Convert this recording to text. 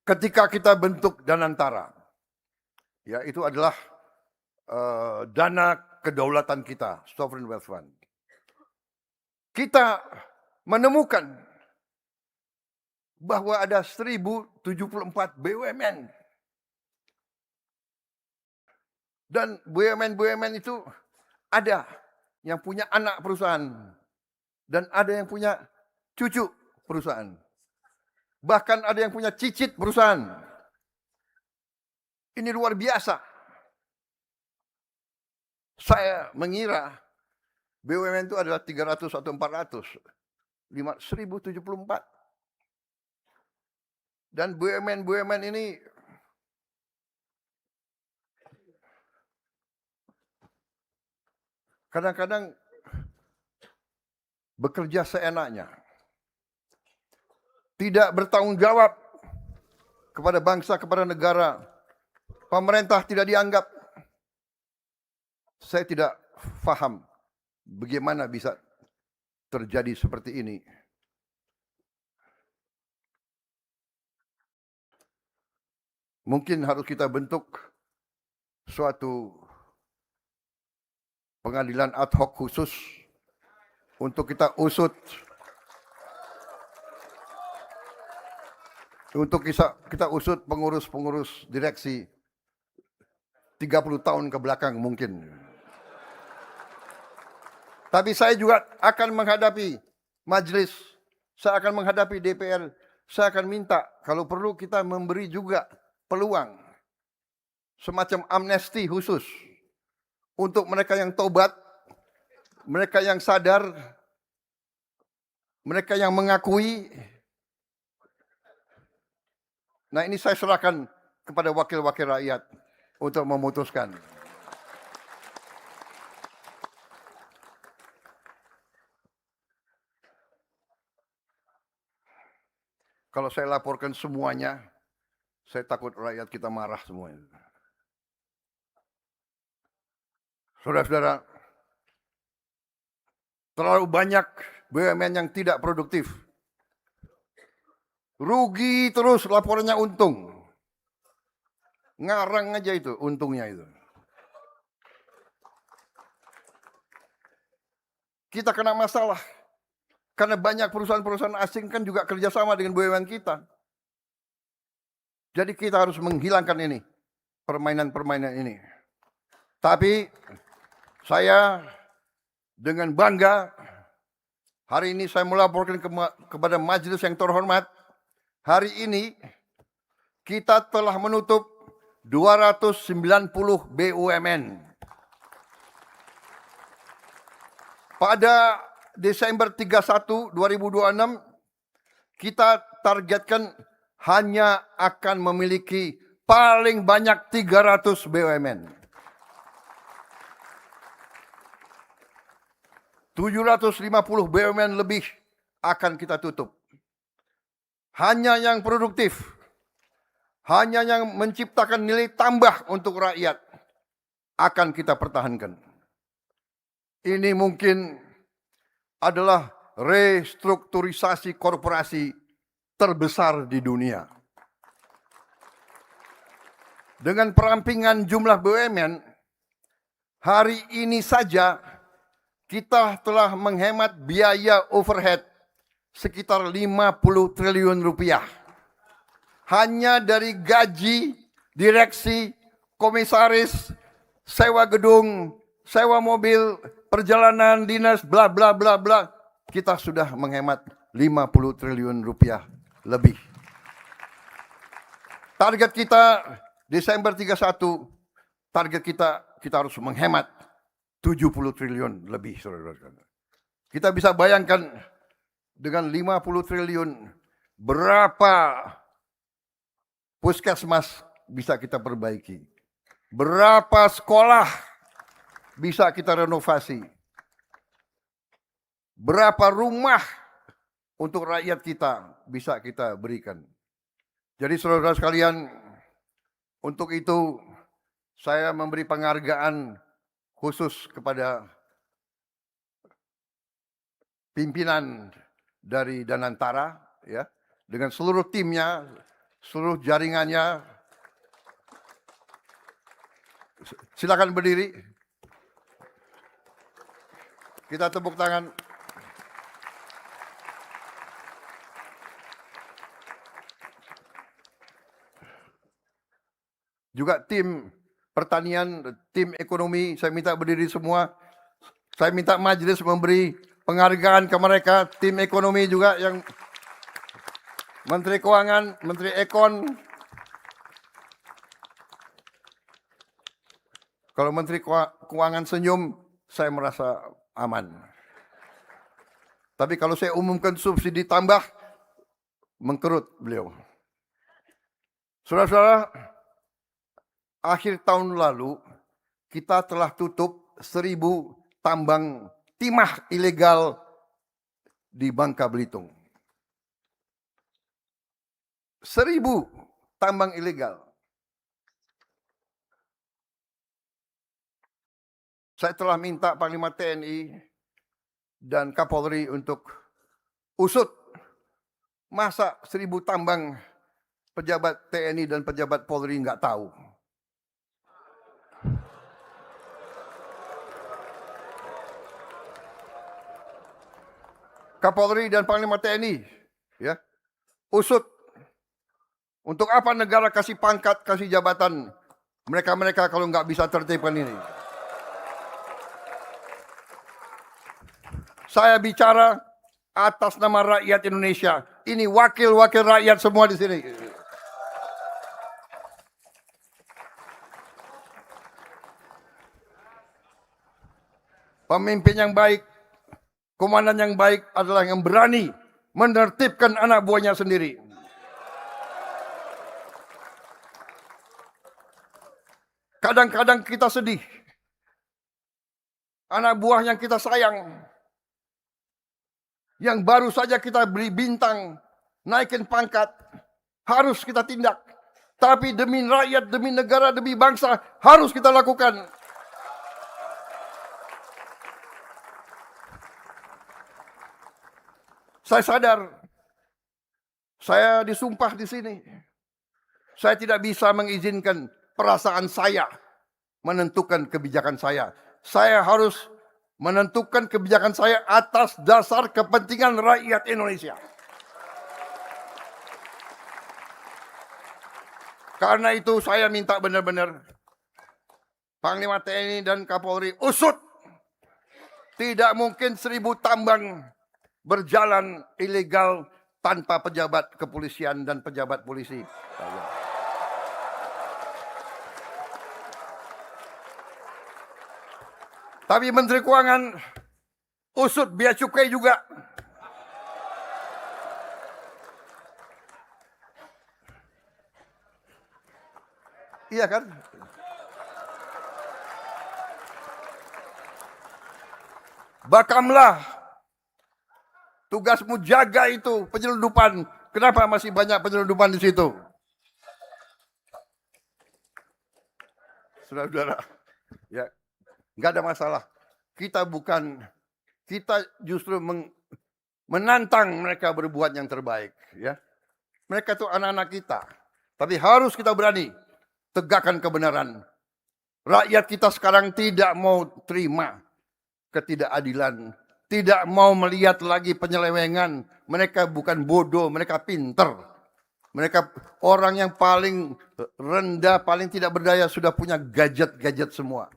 ketika kita bentuk Danantara, ya itu adalah dana kedaulatan kita, Sovereign Wealth Fund. Kita menemukan bahwa ada 1074 BUMN. Dan BUMN itu ada yang punya anak perusahaan dan ada yang punya cucu perusahaan. Bahkan ada yang punya cicit perusahaan. Ini luar biasa. Saya mengira BUMN itu adalah 300 atau 400. 1074. Dan BUMN ini kadang-kadang bekerja seenaknya. Tidak bertanggung jawab kepada bangsa, kepada negara. Pemerintah tidak dianggap. Saya tidak paham bagaimana bisa terjadi seperti ini. Mungkin harus kita bentuk suatu pengadilan ad hoc khusus untuk kita usut, pengurus-pengurus direksi 30 tahun ke belakang mungkin. Tapi saya juga akan menghadapi majelis, saya akan menghadapi DPR, saya akan minta kalau perlu kita memberi juga peluang semacam amnesti khusus untuk mereka yang tobat, mereka yang sadar, mereka yang mengakui. Nah, ini saya serahkan kepada wakil-wakil rakyat untuk memutuskan. Kalau saya laporkan semuanya, saya takut rakyat kita marah semuanya. Saudara-saudara, terlalu banyak BUMN yang tidak produktif. Rugi terus, laporannya untung. Ngarang aja itu, untungnya itu. Kita kena masalah. Karena banyak perusahaan-perusahaan asing kan juga kerjasama dengan BUMN kita. Jadi kita harus menghilangkan ini, permainan-permainan ini. Tapi saya dengan bangga, hari ini saya melaporkan kepada majelis yang terhormat, hari ini kita telah menutup 290 BUMN. Pada Desember 31, 2026, kita targetkan hanya akan memiliki paling banyak 300 BUMN. 750 BUMN lebih akan kita tutup. Hanya yang produktif, hanya yang menciptakan nilai tambah untuk rakyat akan kita pertahankan. Ini mungkin adalah restrukturisasi korporasi terbesar di dunia. Dengan perampingan jumlah BUMN, hari ini saja kita telah menghemat biaya overhead sekitar 50 triliun rupiah. Hanya dari gaji, direksi, komisaris, sewa gedung, sewa mobil, perjalanan dinas, bla bla bla bla, kita sudah menghemat 50 triliun rupiah lebih. Target kita Desember 31, target kita harus menghemat 70 triliun lebih, saudara-saudara. Kita bisa bayangkan dengan 50 triliun berapa puskesmas bisa kita perbaiki, berapa sekolah bisa kita renovasi, berapa rumah untuk rakyat kita bisa kita berikan. Jadi saudara-saudara sekalian, untuk itu saya memberi penghargaan khusus kepada pimpinan dari Danantara, ya, dengan seluruh timnya. seluruh jaringannya. Silakan berdiri. Kita tepuk tangan. Juga tim pertanian, tim ekonomi, saya minta berdiri semua. Saya minta majelis memberi penghargaan ke mereka. Tim ekonomi juga yang Menteri Keuangan, Menteri Ekon. Kalau Menteri Keuangan senyum, saya merasa aman. Tapi kalau saya umumkan subsidi tambah, mengkerut beliau. Saudara-saudara, akhir tahun lalu kita telah tutup 1.000 tambang timah ilegal di Bangka Belitung. 1.000 tambang ilegal. Saya telah minta Panglima TNI dan Kapolri untuk usut. Masa 1.000 tambang pejabat TNI dan pejabat Polri nggak tahu. Kapolri dan Panglima TNI, ya, usut. Untuk apa negara kasih pangkat, kasih jabatan mereka-mereka kalau nggak bisa tertibkan ini? Saya bicara atas nama rakyat Indonesia. Ini wakil-wakil rakyat semua di sini. Pemimpin yang baik, komandan yang baik adalah yang berani menertibkan anak buahnya sendiri. Kadang-kadang kita sedih. Anak buah yang kita sayang, yang baru saja kita beri bintang, naikin pangkat, harus kita tindak. Tapi demi rakyat, demi negara, demi bangsa, harus kita lakukan. Saya sadar, saya disumpah di sini. Saya tidak bisa mengizinkan perasaan saya menentukan kebijakan saya. Saya harus menentukan kebijakan saya atas dasar kepentingan rakyat Indonesia. Karena itu saya minta benar-benar Panglima TNI dan Kapolri usut. Tidak mungkin 1.000 tambang berjalan ilegal tanpa pejabat kepolisian dan pejabat polisi. Tapi Menteri Keuangan usut bea cukai juga. Iya kan? Bakamlah. Tugasmu jaga itu penyelundupan. Kenapa masih banyak penyelundupan di situ? Saudara-saudara, ya. Nggak ada masalah. Kita justru menantang mereka berbuat yang terbaik. Ya, mereka itu anak-anak kita. Tapi harus kita berani tegakkan kebenaran. Rakyat kita sekarang tidak mau terima ketidakadilan. Tidak mau melihat lagi penyelewengan. Mereka bukan bodoh, mereka pinter. Mereka orang yang paling rendah, paling tidak berdaya sudah punya gadget-gadget semua.